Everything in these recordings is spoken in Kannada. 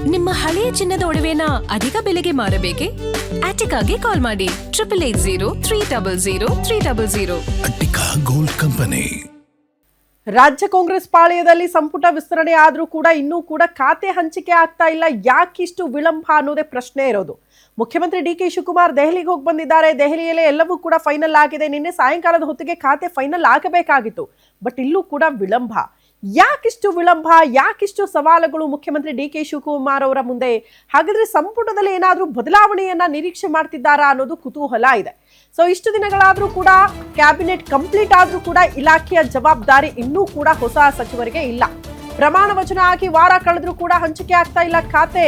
ನಿಮ್ಮ ಹಳೆಯ ಚಿನ್ನದ ಒಡವೆನ ಅಧಿಕ ಬೆಲೆಗೆ ಮಾರಬೇಕೆ? ಆಟಿಕಾಗೆ ಕಾಲ್ ಮಾಡಿ 8880 ಅಟ್ಟಿಕಾ ಗೋಲ್ಡ್ ಕಂಪನಿ. ರಾಜ್ಯ ಕಾಂಗ್ರೆಸ್ ಪಾಳೆಯದಲ್ಲಿ ಸಂಪುಟ ವಿಸ್ತರಣೆ ಆದ್ರೂ ಕೂಡ ಇನ್ನೂ ಕೂಡ ಖಾತೆ ಹಂಚಿಕೆ ಆಗ್ತಾ ಇಲ್ಲ. ಯಾಕಿಷ್ಟು ವಿಳಂಬ ಅನ್ನೋದೇ ಪ್ರಶ್ನೆ ಇರೋದು. ಮುಖ್ಯಮಂತ್ರಿ ಡಿ.ಕೆ. ಶಿವಕುಮಾರ್ ದೆಹಲಿಗೆ ಹೋಗಿ ಬಂದಿದ್ದಾರೆ. ದೆಹಲಿಯಲ್ಲೇ ಎಲ್ಲವೂ ಕೂಡ ಫೈನಲ್ ಆಗಿದೆ. ನಿನ್ನೆ ಸಾಯಂಕಾಲದ ಹೊತ್ತಿಗೆ ಖಾತೆ ಫೈನಲ್ ಆಗಬೇಕಾಗಿತ್ತು. ಬಟ್ ಇಲ್ಲೂ ಕೂಡ ವಿಳಂಬ. ಯಾಕಿಷ್ಟು ವಿಳಂಬ, ಯಾಕಿಷ್ಟು ಸವಾಲುಗಳು ಮುಖ್ಯಮಂತ್ರಿ ಡಿ.ಕೆ. ಶಿವಕುಮಾರ್ ಅವರ ಮುಂದೆ? ಹಾಗಾದ್ರೆ ಸಂಪುಟದಲ್ಲಿ ಏನಾದ್ರೂ ಬದಲಾವಣೆಯನ್ನ ನಿರೀಕ್ಷೆ ಮಾಡ್ತಿದ್ದಾರಾ ಅನ್ನೋದು ಕುತೂಹಲ ಇದೆ. ಸೊ ಇಷ್ಟು ದಿನಗಳಾದ್ರೂ ಕೂಡ ಕ್ಯಾಬಿನೆಟ್ ಕಂಪ್ಲೀಟ್ ಆದ್ರೂ ಕೂಡ ಇಲಾಖೆಯ ಜವಾಬ್ದಾರಿ ಇನ್ನೂ ಕೂಡ ಹೊಸ ಸಚಿವರಿಗೆ ಇಲ್ಲ. ಪ್ರಮಾಣ ವಚನ ಹಾಕಿ ವಾರ ಕಳೆದ್ರೂ ಕೂಡ ಹಂಚಿಕೆ ಆಗ್ತಾ ಇಲ್ಲ ಖಾತೆ.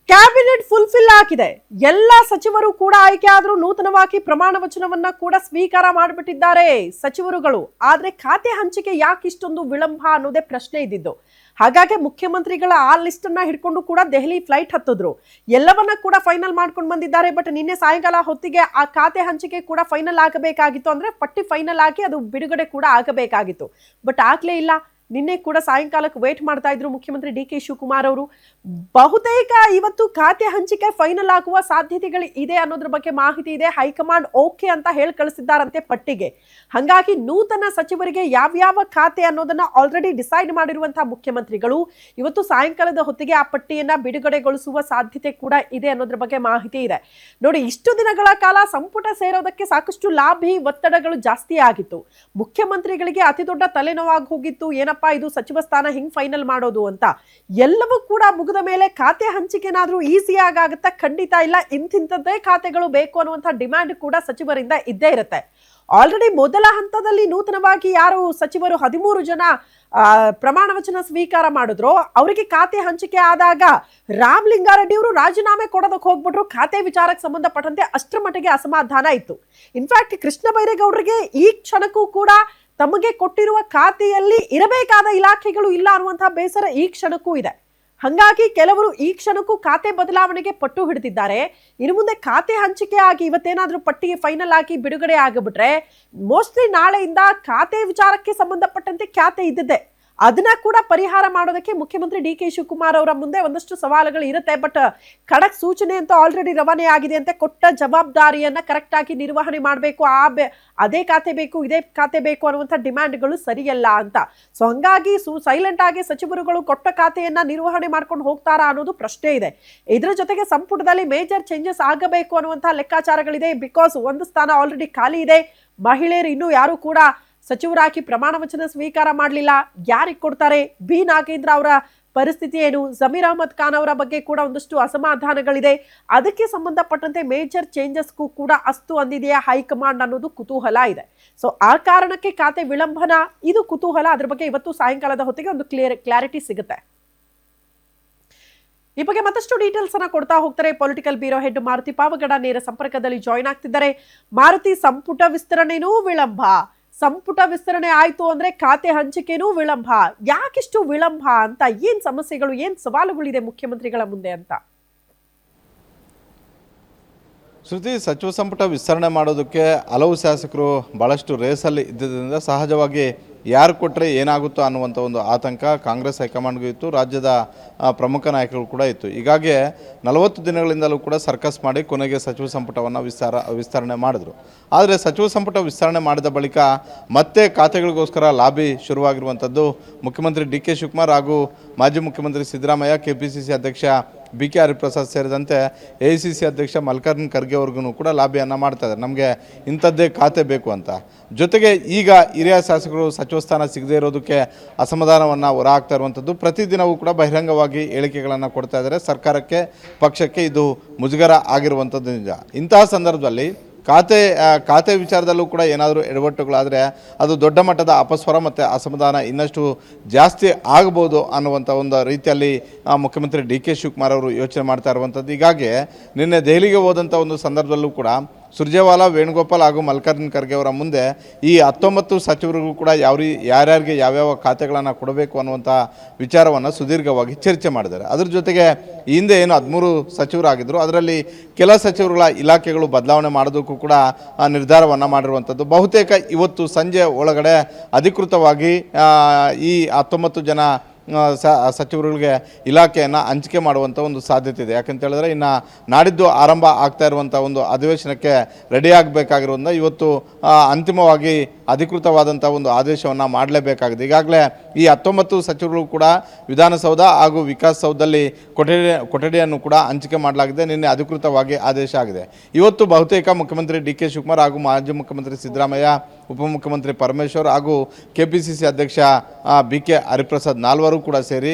ಕ್ಯಾಬಿನೆಟ್ ಫುಲ್ಫಿಲ್ ಆಗಿದೆ. ಎಲ್ಲ ಸಚಿವರು ಕೂಡ ಆಯ್ಕೆ ಆದ್ರೂ ನೂತನವಾಗಿ ಪ್ರಮಾಣ ವಚನವನ್ನ ಕೂಡ ಸ್ವೀಕಾರ ಮಾಡಿಬಿಟ್ಟಿದ್ದಾರೆ ಸಚಿವರುಗಳು. ಆದ್ರೆ ಖಾತೆ ಹಂಚಿಕೆ ಯಾಕೆ ಇಷ್ಟೊಂದು ವಿಳಂಬ ಅನ್ನೋದೇ ಪ್ರಶ್ನೆ ಇದ್ದಿದ್ದು. ಹಾಗಾಗಿ ಮುಖ್ಯಮಂತ್ರಿಗಳ ಆ ಲಿಸ್ಟ್ ಅನ್ನ ಹಿಡ್ಕೊಂಡು ಕೂಡ ದೆಹಲಿ ಫ್ಲೈಟ್ ಹತ್ತಿದ್ರು. ಎಲ್ಲವನ್ನ ಕೂಡ ಫೈನಲ್ ಮಾಡ್ಕೊಂಡು ಬಂದಿದ್ದಾರೆ. ಬಟ್ ನಿನ್ನೆ ಸಾಯಂಕಾಲ ಹೊತ್ತಿಗೆ ಆ ಖಾತೆ ಹಂಚಿಕೆ ಕೂಡ ಫೈನಲ್ ಆಗಬೇಕಾಗಿತ್ತು. ಅಂದ್ರೆ ಪಟ್ಟಿ ಫೈನಲ್ ಆಗಿ ಅದು ಬಿಡುಗಡೆ ಕೂಡ ಆಗಬೇಕಾಗಿತ್ತು. ಬಟ್ ಆಗ್ಲೇ ಇಲ್ಲ. ನಿನ್ನೆ ಕೂಡ ಸಾಯಂಕಾಲಕ್ಕೆ ವೇಟ್ ಮಾಡ್ತಾ ಇದ್ರು ಮುಖ್ಯಮಂತ್ರಿ ಡಿ.ಕೆ. ಶಿವಕುಮಾರ್ ಅವರು. ಬಹುತೇಕ ಇವತ್ತು ಖಾತೆ ಹಂಚಿಕೆ ಫೈನಲ್ ಆಗುವ ಸಾಧ್ಯತೆಗಳು ಇದೆ ಅನ್ನೋದ್ರ ಬಗ್ಗೆ ಮಾಹಿತಿ ಇದೆ. ಹೈಕಮಾಂಡ್ ಓಕೆ ಅಂತ ಹೇಳಿ ಕಳಿಸಿದ್ದಾರಂತೆ ಪಟ್ಟಿಗೆ. ಹಾಗಾಗಿ ನೂತನ ಸಚಿವರಿಗೆ ಯಾವ್ಯಾವ ಖಾತೆ ಅನ್ನೋದನ್ನ ಆಲ್ರೆಡಿ ಡಿಸೈಡ್ ಮಾಡಿರುವಂತಹ ಮುಖ್ಯಮಂತ್ರಿಗಳು ಇವತ್ತು ಸಾಯಂಕಾಲದ ಹೊತ್ತಿಗೆ ಆ ಪಟ್ಟಿಯನ್ನ ಬಿಡುಗಡೆಗೊಳಿಸುವ ಸಾಧ್ಯತೆ ಕೂಡ ಇದೆ ಅನ್ನೋದ್ರ ಬಗ್ಗೆ ಮಾಹಿತಿ ಇದೆ. ನೋಡಿ, ಇಷ್ಟು ದಿನಗಳ ಕಾಲ ಸಂಪುಟ ಸೇರೋದಕ್ಕೆ ಸಾಕಷ್ಟು ಲಾಭಿ ಒತ್ತಡಗಳು ಜಾಸ್ತಿ ಆಗಿತ್ತು. ಮುಖ್ಯಮಂತ್ರಿಗಳಿಗೆ ಅತಿ ದೊಡ್ಡ ತಲೆನೋವಾಗಿ ಹೋಗಿತ್ತು. ಏನಪ್ಪ ಇದು ಸಚಿವ ಸ್ಥಾನ ಹಿಂಗ್ ಫೈನಲ್ ಮಾಡೋದು ಅಂತ. ಎಲ್ಲವೂ ಕೂಡ ಮುಗಿದ ಮೇಲೆ ಖಾತೆ ಹಂಚಿಕೆನಾದ್ರೂ ಈಸಿಯಾಗಿ ಆಗುತ್ತಾ? ಖಂಡಿತ ಇಲ್ಲ. ಇಂತಿಂತದ್ದೇ ಖಾತೆಗಳು ಬೇಕು ಅನ್ನುವಂಥ ಡಿಮ್ಯಾಂಡ್ ಕೂಡ ಸಚಿವರಿಂದ ಇದ್ದೇ ಇರುತ್ತೆ. ಆಲ್ರೆಡಿ ಮೊದಲ ಹಂತದಲ್ಲಿ ನೂತನವಾಗಿ ಯಾರು ಸಚಿವರು 13 ಜನ ಪ್ರಮಾಣ ವಚನ ಸ್ವೀಕಾರ ಮಾಡಿದ್ರು, ಅವರಿಗೆ ಖಾತೆ ಹಂಚಿಕೆ ಆದಾಗ ರಾಮಲಿಂಗಾರೆಡ್ಡಿ ಅವರು ರಾಜೀನಾಮೆ ಕೊಡೋದಕ್ಕೆ ಹೋಗ್ಬಿಟ್ರು. ಖಾತೆ ವಿಚಾರಕ್ಕೆ ಸಂಬಂಧಪಟ್ಟಂತೆ ಅಷ್ಟರ ಮಟ್ಟಿಗೆ ಅಸಮಾಧಾನ ಇತ್ತು. ಇನ್ಫ್ಯಾಕ್ಟ್ ಕೃಷ್ಣ ಬೈರೇಗೌಡರಿಗೆ ಈ ಕ್ಷಣಕ್ಕೂ ಕೂಡ ತಮಗೆ ಕೊಟ್ಟಿರುವ ಖಾತೆಯಲ್ಲಿ ಇರಬೇಕಾದ ಇಲಾಖೆಗಳು ಇಲ್ಲ ಅನ್ನುವಂತಹ ಬೇಸರ ಈ ಕ್ಷಣಕ್ಕೂ ಇದೆ. ಹಾಗಾಗಿ ಕೆಲವರು ಈ ಕ್ಷಣಕ್ಕೂ ಖಾತೆ ಬದಲಾವಣೆಗೆ ಪಟ್ಟು ಹಿಡಿದಿದ್ದಾರೆ. ಇನ್ನು ಮುಂದೆ ಖಾತೆ ಹಂಚಿಕೆ ಆಗಿ ಇವತ್ತೇನಾದ್ರೂ ಪಟ್ಟಿಗೆ ಫೈನಲ್ ಆಗಿ ಬಿಡುಗಡೆ ಆಗಿಬಿಟ್ರೆ ಮೋಸ್ಟ್ಲಿ ನಾಳೆಯಿಂದ ಖಾತೆ ವಿಚಾರಕ್ಕೆ ಸಂಬಂಧಪಟ್ಟಂತೆ ಖಾತೆ ಇದ್ದಿದ್ದೆ ಅದನ್ನ ಕೂಡ ಪರಿಹಾರ ಮಾಡೋದಕ್ಕೆ ಮುಖ್ಯಮಂತ್ರಿ ಡಿ.ಕೆ. ಶಿವಕುಮಾರ್ ಅವರ ಮುಂದೆ ಒಂದಷ್ಟು ಸವಾಲುಗಳು ಇರುತ್ತೆ. ಬಟ್ ಖಡಕ್ ಸೂಚನೆ ಅಂತ ಆಲ್ರೆಡಿ ರವಾನೆ ಆಗಿದೆ ಅಂತ. ಕೊಟ್ಟ ಜವಾಬ್ದಾರಿಯನ್ನ ಕರೆಕ್ಟ್ ಆಗಿ ನಿರ್ವಹಣೆ ಮಾಡಬೇಕು. ಅದೇ ಖಾತೆ ಬೇಕು, ಇದೇ ಖಾತೆ ಬೇಕು ಅನ್ನುವಂಥ ಡಿಮ್ಯಾಂಡ್ಗಳು ಸರಿಯಲ್ಲ ಅಂತ. ಸೊ ಹಂಗಾಗಿ ಸೈಲೆಂಟ್ ಆಗಿ ಸಚಿವರುಗಳು ಕೊಟ್ಟ ಖಾತೆಯನ್ನ ನಿರ್ವಹಣೆ ಮಾಡ್ಕೊಂಡು ಹೋಗ್ತಾರಾ ಅನ್ನೋದು ಪ್ರಶ್ನೆ ಇದೆ. ಇದರ ಜೊತೆಗೆ ಸಂಪುಟದಲ್ಲಿ ಮೇಜರ್ ಚೇಂಜಸ್ ಆಗಬೇಕು ಅನ್ನುವಂಥ ಲೆಕ್ಕಾಚಾರಗಳಿದೆ. ಬಿಕಾಸ್ ಒಂದು ಸ್ಥಾನ ಆಲ್ರೆಡಿ ಖಾಲಿ ಇದೆ. ಮಹಿಳೆಯರು ಇನ್ನೂ ಯಾರು ಕೂಡ ಸಚಿವರಾಗಿ ಪ್ರಮಾಣ ವಚನ ಸ್ವೀಕಾರ ಮಾಡಲಿಲ್ಲ. ಯಾರಿಗೆ ಕೊಡ್ತಾರೆ? ಬಿ ನಾಗೇಂದ್ರ ಅವರ ಪರಿಸ್ಥಿತಿ ಏನು? ಜಮೀರ್ ಅಹಮದ್ ಖಾನ್ ಅವರ ಬಗ್ಗೆ ಕೂಡ ಒಂದಷ್ಟು ಅಸಮಾಧಾನಗಳಿದೆ. ಅದಕ್ಕೆ ಸಂಬಂಧಪಟ್ಟಂತೆ ಮೇಜರ್ ಚೇಂಜಸ್ಗೂ ಕೂಡ ಅಸ್ತು ಅಂದಿದೆಯಾ ಹೈಕಮಾಂಡ್ ಅನ್ನೋದು ಕುತೂಹಲ ಇದೆ. ಸೊ ಆ ಕಾರಣಕ್ಕೆ ಖಾತೆ ವಿಳಂಬನ ಇದು ಕುತೂಹಲ. ಅದ್ರ ಬಗ್ಗೆ ಇವತ್ತು ಸಾಯಂಕಾಲದ ಹೊತ್ತಿಗೆ ಒಂದು ಕ್ಲಾರಿಟಿ ಸಿಗುತ್ತೆ. ಈ ಬಗ್ಗೆ ಮತ್ತಷ್ಟು ಡೀಟೇಲ್ಸ್ ಅನ್ನ ಕೊಡ್ತಾ ಹೋಗ್ತಾರೆ political bureau head Maruti Pavagada ನೇರ ಸಂಪರ್ಕದಲ್ಲಿ ಜಾಯಿನ್ ಆಗ್ತಿದ್ದಾರೆ. ಮಾರುತಿ, ಸಂಪುಟ ವಿಸ್ತರಣೆನೂ ವಿಳಂಬ, ಸಂಪುಟ ವಿಸ್ತರಣೆ ಆಯ್ತು ಅಂದ್ರೆ ಖಾತೆ ಹಂಚಿಕೆನೂ ವಿಳಂಬ. ಯಾಕಿಷ್ಟು ವಿಳಂಬ ಅಂತ? ಏನ್ ಸಮಸ್ಯೆಗಳು, ಏನ್ ಸವಾಲುಗಳಿದೆ ಮುಖ್ಯಮಂತ್ರಿಗಳ ಮುಂದೆ ಅಂತ? ಶ್ರುತಿ, ಸಚಿವ ಸಂಪುಟ ವಿಸ್ತರಣೆ ಮಾಡೋದಕ್ಕೆ ಹಲವು ಶಾಸಕರು ಭಾಳಷ್ಟು ರೇಸಲ್ಲಿ ಇದ್ದಿದ್ದರಿಂದ ಸಹಜವಾಗಿ ಯಾರು ಕೊಟ್ಟರೆ ಏನಾಗುತ್ತೋ ಅನ್ನುವಂಥ ಒಂದು ಆತಂಕ ಕಾಂಗ್ರೆಸ್ ಹೈಕಮಾಂಡ್ಗೂ ಇತ್ತು, ರಾಜ್ಯದ ಪ್ರಮುಖ ನಾಯಕರು ಕೂಡ ಇತ್ತು. ಹೀಗಾಗಿ 40 ದಿನಗಳಿಂದಲೂ ಕೂಡ ಸರ್ಕಸ್ ಮಾಡಿ ಕೊನೆಗೆ ಸಚಿವ ಸಂಪುಟವನ್ನು ವಿಸ್ತರಣೆ ಮಾಡಿದ್ರು. ಆದರೆ ಸಚಿವ ಸಂಪುಟ ವಿಸ್ತರಣೆ ಮಾಡಿದ ಬಳಿಕ ಮತ್ತೆ ಖಾತೆಗಳಿಗೋಸ್ಕರ ಲಾಬಿ ಶುರುವಾಗಿರುವಂಥದ್ದು ಮುಖ್ಯಮಂತ್ರಿ ಡಿ ಕೆ ಶಿವಕುಮಾರ್ ಹಾಗೂ ಮಾಜಿ ಮುಖ್ಯಮಂತ್ರಿ ಸಿದ್ದರಾಮಯ್ಯ, KPCC ಅಧ್ಯಕ್ಷ BK ಹರಿಪ್ರಸಾದ್ ಸೇರಿದಂತೆ AICC ಅಧ್ಯಕ್ಷ ಮಲ್ಲಿಕಾರ್ಜುನ ಖರ್ಗೆ ಅವ್ರಿಗೂ ಕೂಡ ಲಾಬಿಯನ್ನು ಮಾಡ್ತಾ ಇದ್ದಾರೆ, ನಮಗೆ ಇಂಥದ್ದೇ ಖಾತೆ ಬೇಕು ಅಂತ. ಜೊತೆಗೆ ಈಗ ಹಿರಿಯ ಶಾಸಕರು ಸಚಿವ ಸ್ಥಾನ ಸಿಗದೇ ಇರೋದಕ್ಕೆ ಅಸಮಾಧಾನವನ್ನು ಹೊರಹಾಕ್ತಾ ಇರುವಂಥದ್ದು. ಪ್ರತಿದಿನವೂ ಕೂಡ ಬಹಿರಂಗವಾಗಿ ಹೇಳಿಕೆಗಳನ್ನು ಕೊಡ್ತಾ ಇದ್ದಾರೆ. ಸರ್ಕಾರಕ್ಕೆ, ಪಕ್ಷಕ್ಕೆ ಇದು ಮುಜುಗರ ಆಗಿರುವಂಥದ್ದು ನಿಜ. ಇಂತಹ ಸಂದರ್ಭದಲ್ಲಿ ಖಾತೆ ವಿಚಾರದಲ್ಲೂ ಕೂಡ ಏನಾದರೂ ಎಡವಟ್ಟುಗಳಾದರೆ ಅದು ದೊಡ್ಡ ಮಟ್ಟದ ಅಪಸ್ವರ ಮತ್ತು ಅಸಮಾಧಾನ ಇನ್ನಷ್ಟು ಜಾಸ್ತಿ ಆಗ್ಬೋದು ಅನ್ನುವಂಥ ಒಂದು ರೀತಿಯಲ್ಲಿ ಮುಖ್ಯಮಂತ್ರಿ ಡಿ ಕೆ ಶಿವಕುಮಾರ್ ಅವರು ಯೋಚನೆ ಮಾಡ್ತಾ ಇರುವಂಥದ್ದು. ಹೀಗಾಗಿ ನಿನ್ನೆ ದೆಹಲಿಗೆ ಹೋದಂಥ ಒಂದು ಸಂದರ್ಭದಲ್ಲೂ ಕೂಡ ಸುರ್ಜೇವಾಲಾ, ವೇಣುಗೋಪಾಲ್ ಹಾಗೂ ಮಲ್ಲಿಕಾರ್ಜುನ ಖರ್ಗೆ ಅವರ ಮುಂದೆ ಈ 19 ಸಚಿವರಿಗೂ ಕೂಡ ಯಾರ್ಯಾರಿಗೆ ಯಾವ್ಯಾವ ಖಾತೆಗಳನ್ನು ಕೊಡಬೇಕು ಅನ್ನುವಂಥ ವಿಚಾರವನ್ನು ಸುದೀರ್ಘವಾಗಿ ಚರ್ಚೆ ಮಾಡಿದ್ದಾರೆ. ಅದ್ರ ಜೊತೆಗೆ ಹಿಂದೆ ಏನು 13 ಸಚಿವರಾಗಿದ್ದರು, ಅದರಲ್ಲಿ ಕೆಲ ಸಚಿವರುಗಳ ಇಲಾಖೆಗಳು ಬದಲಾವಣೆ ಮಾಡೋದಕ್ಕೂ ಕೂಡ ನಿರ್ಧಾರವನ್ನು ಮಾಡಿರುವಂಥದ್ದು. ಬಹುತೇಕ ಇವತ್ತು ಸಂಜೆ ಒಳಗಡೆ ಅಧಿಕೃತವಾಗಿ ಈ 19 ಜನ ಸಚಿವರುಗಳಿಗೆ ಇಲಾಖೆಯನ್ನು ಹಂಚಿಕೆ ಮಾಡುವಂಥ ಒಂದು ಸಾಧ್ಯತೆ ಇದೆ. ಯಾಕಂತ ಹೇಳಿದ್ರೆ ಇನ್ನು ನಾಡಿದ್ದು ಆರಂಭ ಆಗ್ತಾ ಇರುವಂಥ ಒಂದು ಅಧಿವೇಶನಕ್ಕೆ ರೆಡಿ ಆಗಬೇಕಾಗಿರೋದ್ರಿಂದ ಇವತ್ತು ಅಂತಿಮವಾಗಿ ಅಧಿಕೃತವಾದಂಥ ಒಂದು ಆದೇಶವನ್ನು ಮಾಡಲೇಬೇಕಾಗಿದೆ. ಈಗಾಗಲೇ ಈ 19 ಸಚಿವರುಗಳು ಕೂಡ ವಿಧಾನಸೌಧ ಹಾಗೂ ವಿಕಾಸಸೌಧದಲ್ಲಿ ಕೊಠಡಿಯನ್ನು ಕೂಡ ಹಂಚಿಕೆ ಮಾಡಲಾಗಿದೆ. ನಿನ್ನೆ ಅಧಿಕೃತವಾಗಿ ಆದೇಶ ಆಗಿದೆ. ಇವತ್ತು ಬಹುತೇಕ ಮುಖ್ಯಮಂತ್ರಿ ಡಿ ಕೆ ಶಿವಕುಮಾರ್ ಹಾಗೂ ಮಾಜಿ ಮುಖ್ಯಮಂತ್ರಿ ಸಿದ್ದರಾಮಯ್ಯ, ಉಪಮುಖ್ಯಮಂತ್ರಿ ಪರಮೇಶ್ವರ್ ಹಾಗೂ KPCC ಅಧ್ಯಕ್ಷ BK ಹರಿಪ್ರಸಾದ್ ನಾಲ್ವರು ಕೂಡ ಸೇರಿ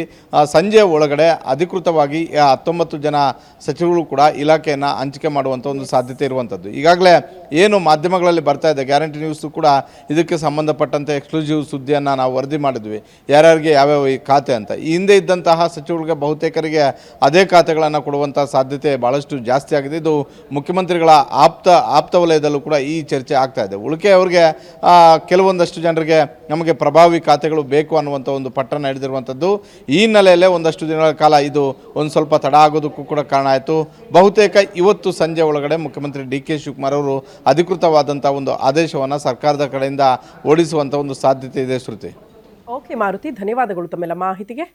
ಸಂಜೆ ಒಳಗಡೆ ಅಧಿಕೃತವಾಗಿ 19 ಜನ ಸಚಿವರು ಕೂಡ ಇಲಾಖೆಯನ್ನು ಹಂಚಿಕೆ ಮಾಡುವಂಥ ಒಂದು ಸಾಧ್ಯತೆ ಇರುವಂಥದ್ದು. ಈಗಾಗಲೇ ಏನು ಮಾಧ್ಯಮಗಳಲ್ಲಿ ಬರ್ತಾ ಇದೆ, ಗ್ಯಾರಂಟಿ ನ್ಯೂಸ್ ಕೂಡ ಇದಕ್ಕೆ ಸಂಬಂಧಪಟ್ಟಂತೆ ಎಕ್ಸ್ಕ್ಲೂಸಿವ್ ಸುದ್ದಿಯನ್ನು ನಾವು ವರದಿ ಮಾಡಿದ್ವಿ, ಯಾರ್ಯಾರಿಗೆ ಯಾವ್ಯಾವ ಈ ಖಾತೆ ಅಂತ. ಈ ಹಿಂದೆ ಇದ್ದಂತಹ ಸಚಿವರಿಗೆ ಬಹುತೇಕರಿಗೆ ಅದೇ ಖಾತೆಗಳನ್ನು ಕೊಡುವಂಥ ಸಾಧ್ಯತೆ ಭಾಳಷ್ಟು ಜಾಸ್ತಿ ಆಗಿದೆ. ಇದು ಮುಖ್ಯಮಂತ್ರಿಗಳ ಆಪ್ತ ವಲಯದಲ್ಲೂ ಕೂಡ ಈ ಚರ್ಚೆ ಆಗ್ತಾ ಇದೆ. ಉಳಿಕೆಯವರಿಗೆ ಕೆಲವೊಂದಷ್ಟು ಜನರಿಗೆ ನಮಗೆ ಪ್ರಭಾವಿ ಖಾತೆಗಳು ಬೇಕು ಅನ್ನುವಂಥ ಒಂದು ಪಟ್ಟಣ ಹಿಡಿದಿರುವಂಥದ್ದು. ಈ ಹಿನ್ನೆಲೆಯಲ್ಲೇ ಒಂದಷ್ಟು ದಿನಗಳ ಕಾಲ ಇದು ಒಂದು ಸ್ವಲ್ಪ ತಡ ಆಗೋದಕ್ಕೂ ಕೂಡ ಕಾರಣ ಆಯಿತು. ಬಹುತೇಕ ಇವತ್ತು ಸಂಜೆ ಒಳಗಡೆ ಮುಖ್ಯಮಂತ್ರಿ ಡಿ ಕೆ ಶಿವಕುಮಾರ್ ಅವರು ಅಧಿಕೃತವಾದಂಥ ಒಂದು ಆದೇಶವನ್ನು ಸರ್ಕಾರದ ಕಡೆಯಿಂದ ಓಡಿಸುವಂಥ ಒಂದು ಸಾಧ್ಯತೆ ಇದೆ. ಶ್ರುತಿ. ಓಕೆ ಮಾರುತಿ, ಧನ್ಯವಾದಗಳು ತಮ್ಮೆಲ್ಲ ಮಾಹಿತಿಗೆ.